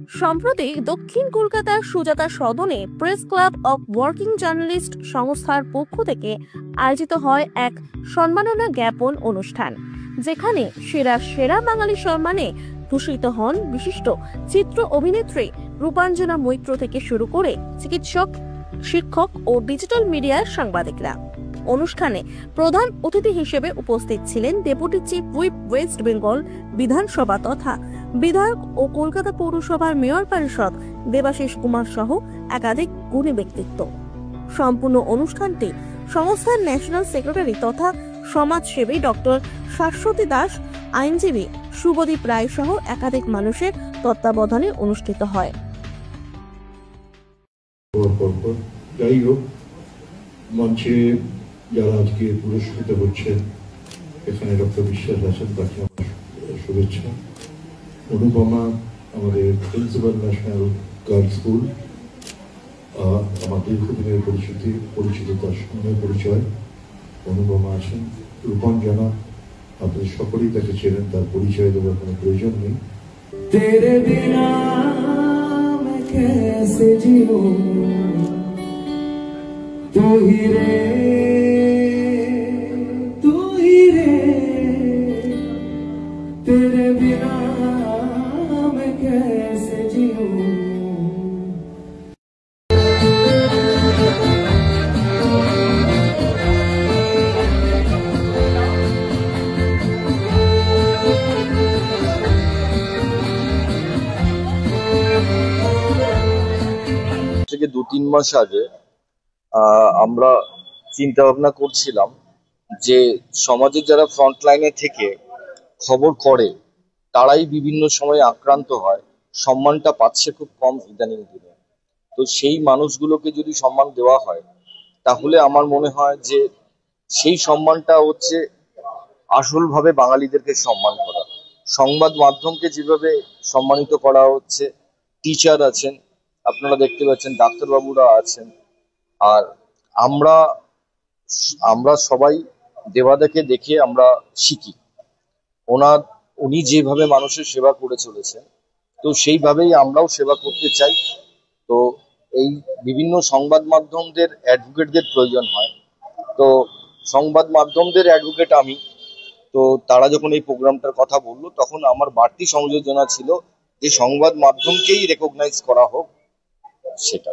সম্প্রতি দক্ষিণ কলকাতার সুজাতা সদনে press club of working journalist সংস্থার পক্ষ থেকে আয়োজিত হয় এক সম্মাননা জ্ঞাপন অনুষ্ঠান, যেখানে সেরা সেরা বাঙালি সম্মানে ভূষিত হন বিশিষ্ট চিত্র অভিনেত্রী রূপাঞ্জনা মৈত্র থেকে শুরু করে চিকিৎসক, শিক্ষক ও ডিজিটাল মিডিয়ার সাংবাদিকরা। অনুষ্ঠানে প্রধান অতিথি হিসেবে উপস্থিত ছিলেন deputy chief whip West Bengal বিধানসভা তথা বিধায়ক ও কলকাতা পৌরসভার মেয়র পরিষদ দেবাশিস কুমার সহ একাধিক গুণী ব্যক্তিত্ব। সম্পূর্ণ অনুষ্ঠানটি সংস্থার ন্যাশনাল সেক্রেটারি তথা সমাজসেবী ডক্টর শাশ্বতী দাস, আইনজীবী শুভদীপ রায় সহ একাধিক মানুষের তত্ত্বাবধানে অনুষ্ঠিত হয়। যাই হোক, মঞ্চে যারা আজকে পুরস্কৃত হচ্ছেন, এখানে ডক্টর বিশ্বাস আছেন, তাকে আমার শুভেচ্ছা। অনুপমা আমাদের প্রিন্সিপাল ন্যাশনাল গার্লস স্কুল, আমার দীর্ঘদিনের পরিচিত তার সঙ্গে পরিচয়। অনুপমা আছেন। রূপাঞ্জনা, আপনাদের সকলেই তাকে চেনেন, তার পরিচয় দেওয়ার কোনো প্রয়োজন নেই। तेरे बिना मैं कैसे जीऊं, तू ही रे तेरे बिना मैं कैसे जीऊं। থেকে 2-3 মাস আগে আমরা চিন্তা ভাবনা করছিলাম যে সমাজের যারা ফ্রন্ট লাইনে থেকে খবর করে তারাই বিভিন্ন সময় আক্রান্ত হয়, সম্মানটা পাচ্ছে খুব কম ইদানিং দিনে। তো সেই মানুষগুলোকে যদি সম্মান দেওয়া হয়, তাহলে আমার মনে হয় যে সেই সম্মানটা হচ্ছে আসলভাবে বাঙালিদেরকে সম্মান করা। সংবাদ মাধ্যমকে যেভাবে সম্মানিত করা হচ্ছে, টিচার আছেন, আপনারা দেখতে পাচ্ছেন, ডাক্তারবাবুরা আছেন, আর আমরা সবাই দেবাদাকে দেখে আমরা শিখি। উনি যেভাবে মানুষের সেবা করে চলেছেন, তো সেইভাবেই আমরাও সেবা করতে চাই। তো এই বিভিন্ন সংবাদ মাধ্যমদের অ্যাডভোকেটদের প্রয়োজন হয়। তো সংবাদ মাধ্যমদের অ্যাডভোকেট আমি। তো তারা যখন এই প্রোগ্রামটার কথা বললো, তখন আমার বাড়তি সংযোজনা ছিল যে সংবাদ মাধ্যমকেই রেকগনাইজ করা হোক সেটা।